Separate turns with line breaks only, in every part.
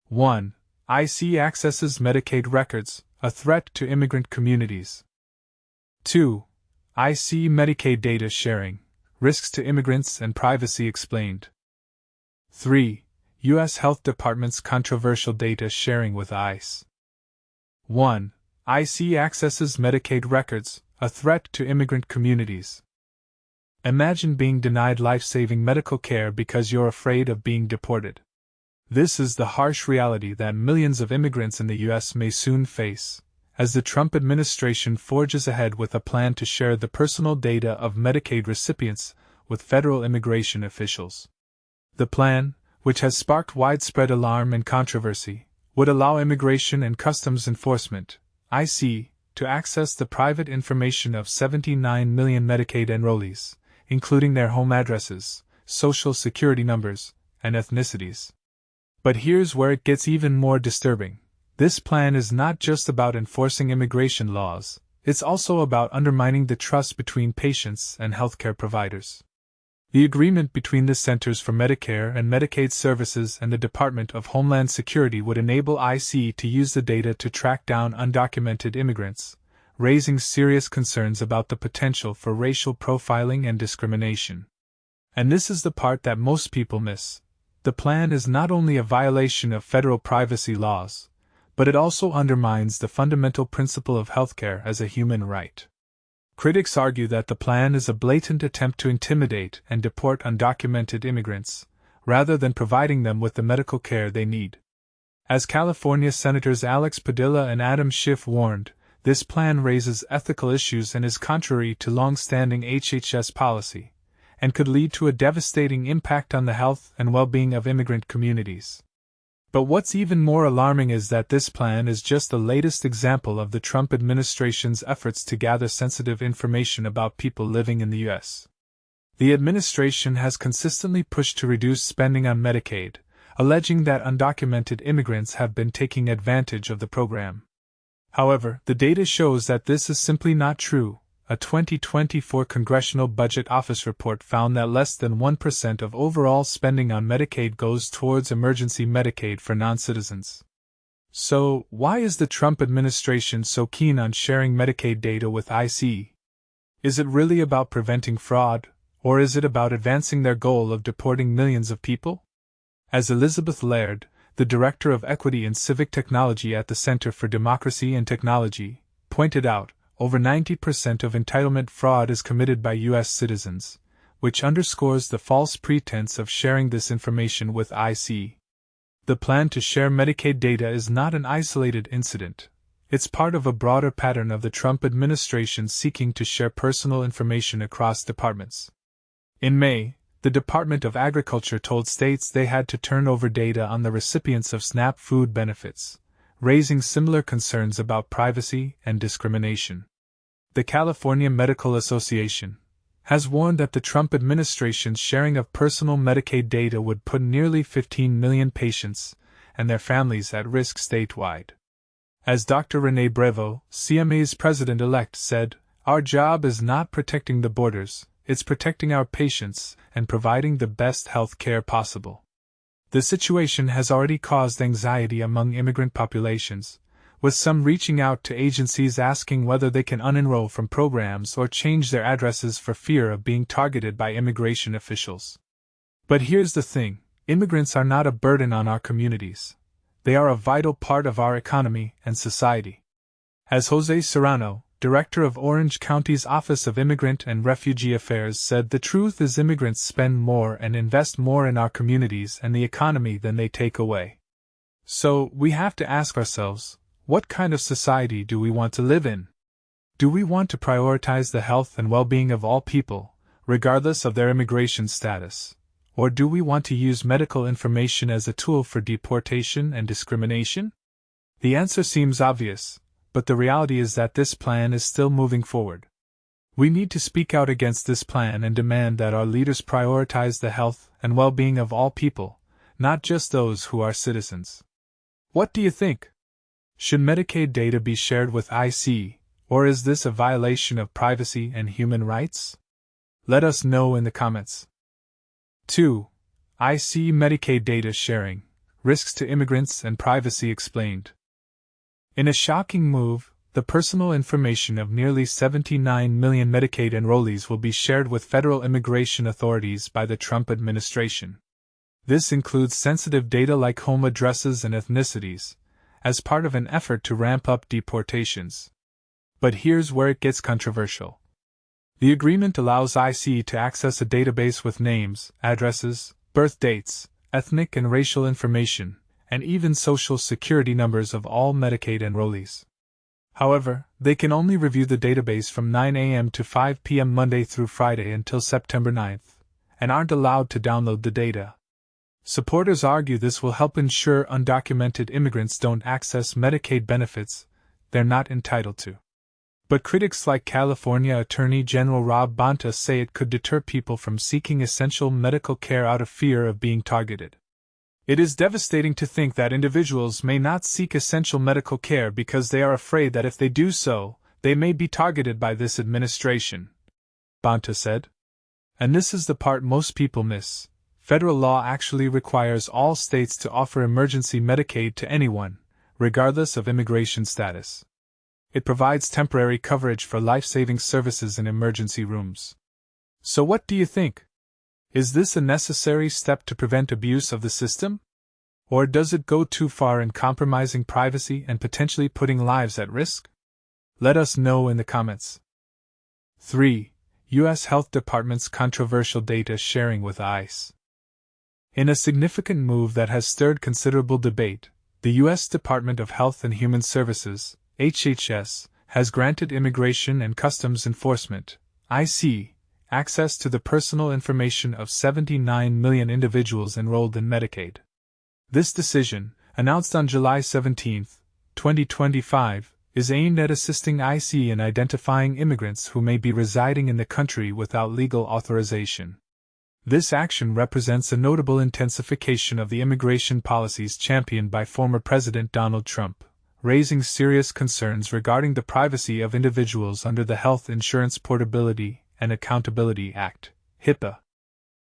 1. IC accesses Medicaid records, a threat to immigrant communities. 2. IC Medicaid data sharing, risks to immigrants and privacy explained. 3. U.S. Health Department's controversial data sharing with ICE. 1. IC accesses Medicaid records, a threat to immigrant communities. Imagine being denied life-saving medical care because you're afraid of being deported. This is the harsh reality that millions of immigrants in the U.S. may soon face, as the Trump administration forges ahead with a plan to share the personal data of Medicaid recipients with federal immigration officials. The plan, which has sparked widespread alarm and controversy, would allow Immigration and Customs Enforcement, IC, to access the private information of 79 million Medicaid enrollees, including their home addresses, social security numbers, and ethnicities. But here's where it gets even more disturbing. This plan is not just about enforcing immigration laws, it's also about undermining the trust between patients and healthcare providers. The agreement between the Centers for Medicare and Medicaid Services and the Department of Homeland Security would enable IC to use the data to track down undocumented immigrants, raising serious concerns about the potential for racial profiling and discrimination. And this is the part that most people miss. The plan is not only a violation of federal privacy laws, but it also undermines the fundamental principle of healthcare as a human right. Critics argue that the plan is a blatant attempt to intimidate and deport undocumented immigrants, rather than providing them with the medical care they need. As California Senators Alex Padilla and Adam Schiff warned, this plan raises ethical issues and is contrary to long-standing HHS policy, and could lead to a devastating impact on the health and well-being of immigrant communities. But what's even more alarming is that this plan is just the latest example of the Trump administration's efforts to gather sensitive information about people living in the U.S. The administration has consistently pushed to reduce spending on Medicaid, alleging that undocumented immigrants have been taking advantage of the program. However, the data shows that this is simply not true. A 2024 Congressional Budget Office report found that less than 1% of overall spending on Medicaid goes towards emergency Medicaid for non-citizens. So, why is the Trump administration so keen on sharing Medicaid data with IC? Is it really about preventing fraud, or is it about advancing their goal of deporting millions of people? As Elizabeth Laird, the Director of Equity and Civic Technology at the Center for Democracy and Technology, pointed out, over 90% of entitlement fraud is committed by U.S. citizens, which underscores the false pretense of sharing this information with IC. The plan to share Medicaid data is not an isolated incident. It's part of a broader pattern of the Trump administration seeking to share personal information across departments. In May, the Department of Agriculture told states they had to turn over data on the recipients of SNAP food benefits, raising similar concerns about privacy and discrimination. The California Medical Association has warned that the Trump administration's sharing of personal Medicaid data would put nearly 15 million patients and their families at risk statewide. As Dr. Renee Brevo, CMA's president-elect, said, "Our job is not protecting the borders, it's protecting our patients and providing the best health care possible." The situation has already caused anxiety among immigrant populations, with some reaching out to agencies asking whether they can unenroll from programs or change their addresses for fear of being targeted by immigration officials. But here's the thing: immigrants are not a burden on our communities. They are a vital part of our economy and society. As Jose Serrano, director of Orange County's Office of Immigrant and Refugee Affairs, said, "The truth is immigrants spend more and invest more in our communities and the economy than they take away." So, we have to ask ourselves, what kind of society do we want to live in? Do we want to prioritize the health and well-being of all people, regardless of their immigration status? Or do we want to use medical information as a tool for deportation and discrimination? The answer seems obvious, but the reality is that this plan is still moving forward. We need to speak out against this plan and demand that our leaders prioritize the health and well-being of all people, not just those who are citizens. What do you think? Should Medicaid data be shared with IC, or is this a violation of privacy and human rights? Let us know in the comments. 2. IC Medicaid data sharing, Risks to Immigrants and Privacy Explained. In a shocking move, the personal information of nearly 79 million Medicaid enrollees will be shared with federal immigration authorities by the Trump administration. This includes sensitive data like home addresses and ethnicities, as part of an effort to ramp up deportations. But here's where it gets controversial. The agreement allows ICE to access a database with names, addresses, birth dates, ethnic and racial information, and even social security numbers of all Medicaid enrollees. However, they can only review the database from 9 a.m. to 5 p.m. Monday through Friday until September 9th, and aren't allowed to download the data. Supporters argue this will help ensure undocumented immigrants don't access Medicaid benefits they're not entitled to. But critics like California Attorney General Rob Bonta say it could deter people from seeking essential medical care out of fear of being targeted. It is devastating to think that individuals may not seek essential medical care because they are afraid that if they do so, they may be targeted by this administration, Bonta said. And this is the part most people miss. Federal law actually requires all states to offer emergency Medicaid to anyone, regardless of immigration status. It provides temporary coverage for life-saving services in emergency rooms. So what do you think? Is this a necessary step to prevent abuse of the system? Or does it go too far in compromising privacy and potentially putting lives at risk? Let us know in the comments. 3. U.S. Health Department's controversial data sharing with ICE. In a significant move that has stirred considerable debate, the U.S. Department of Health and Human Services, HHS, has granted Immigration and Customs Enforcement, IC, access to the personal information of 79 million individuals enrolled in Medicaid. This decision, announced on July 17, 2025, is aimed at assisting IC in identifying immigrants who may be residing in the country without legal authorization. This action represents a notable intensification of the immigration policies championed by former President Donald Trump, raising serious concerns regarding the privacy of individuals under the Health Insurance Portability and Accountability Act, HIPAA.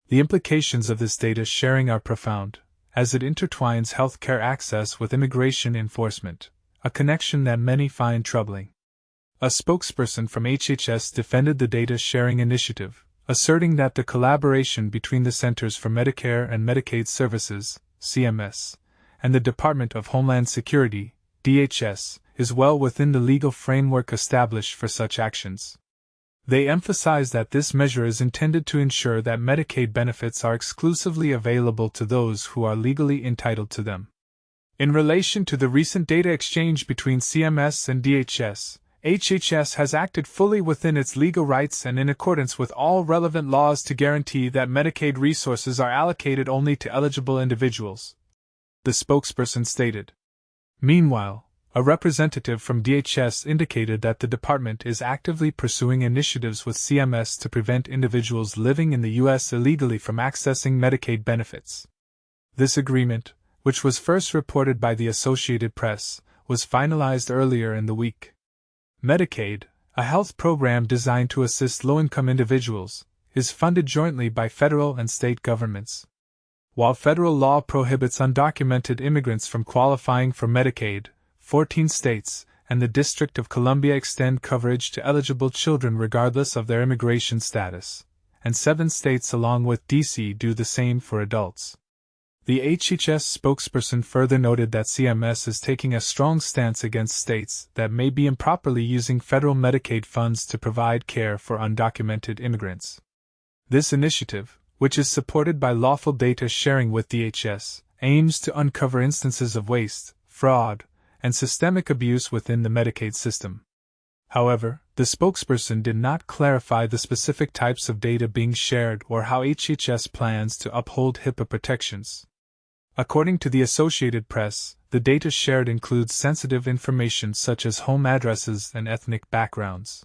The implications of this data sharing are profound, as it intertwines healthcare access with immigration enforcement, a connection that many find troubling. A spokesperson from HHS defended the data sharing initiative, asserting that the collaboration between the Centers for Medicare and Medicaid Services, CMS, and the Department of Homeland Security, DHS, is well within the legal framework established for such actions. They emphasize that this measure is intended to ensure that Medicaid benefits are exclusively available to those who are legally entitled to them. In relation to the recent data exchange between CMS and DHS, HHS has acted fully within its legal rights and in accordance with all relevant laws to guarantee that Medicaid resources are allocated only to eligible individuals, the spokesperson stated. Meanwhile, a representative from DHS indicated that the department is actively pursuing initiatives with CMS to prevent individuals living in the U.S. illegally from accessing Medicaid benefits. This agreement, which was first reported by the Associated Press, was finalized earlier in the week. Medicaid, a health program designed to assist low-income individuals, is funded jointly by federal and state governments. While federal law prohibits undocumented immigrants from qualifying for Medicaid, 14 states and the District of Columbia extend coverage to eligible children regardless of their immigration status, and 7 states along with D.C. do the same for adults. The HHS spokesperson further noted that CMS is taking a strong stance against states that may be improperly using federal Medicaid funds to provide care for undocumented immigrants. This initiative, which is supported by lawful data sharing with DHS, aims to uncover instances of waste, fraud, and systemic abuse within the Medicaid system. However, the spokesperson did not clarify the specific types of data being shared or how HHS plans to uphold HIPAA protections. According to the Associated Press, the data shared includes sensitive information such as home addresses and ethnic backgrounds.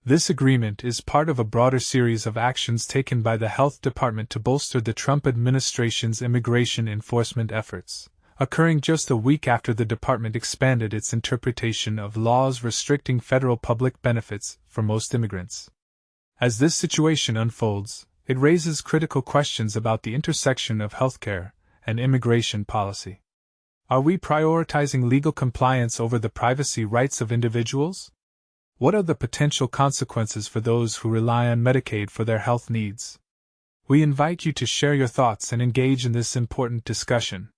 This agreement is part of a broader series of actions taken by the Health Department to bolster the Trump administration's immigration enforcement efforts, occurring just a week after the department expanded its interpretation of laws restricting federal public benefits for most immigrants. As this situation unfolds, it raises critical questions about the intersection of healthcare and immigration policy. Are we prioritizing legal compliance over the privacy rights of individuals? What are the potential consequences for those who rely on Medicaid for their health needs? We invite you to share your thoughts and engage in this important discussion.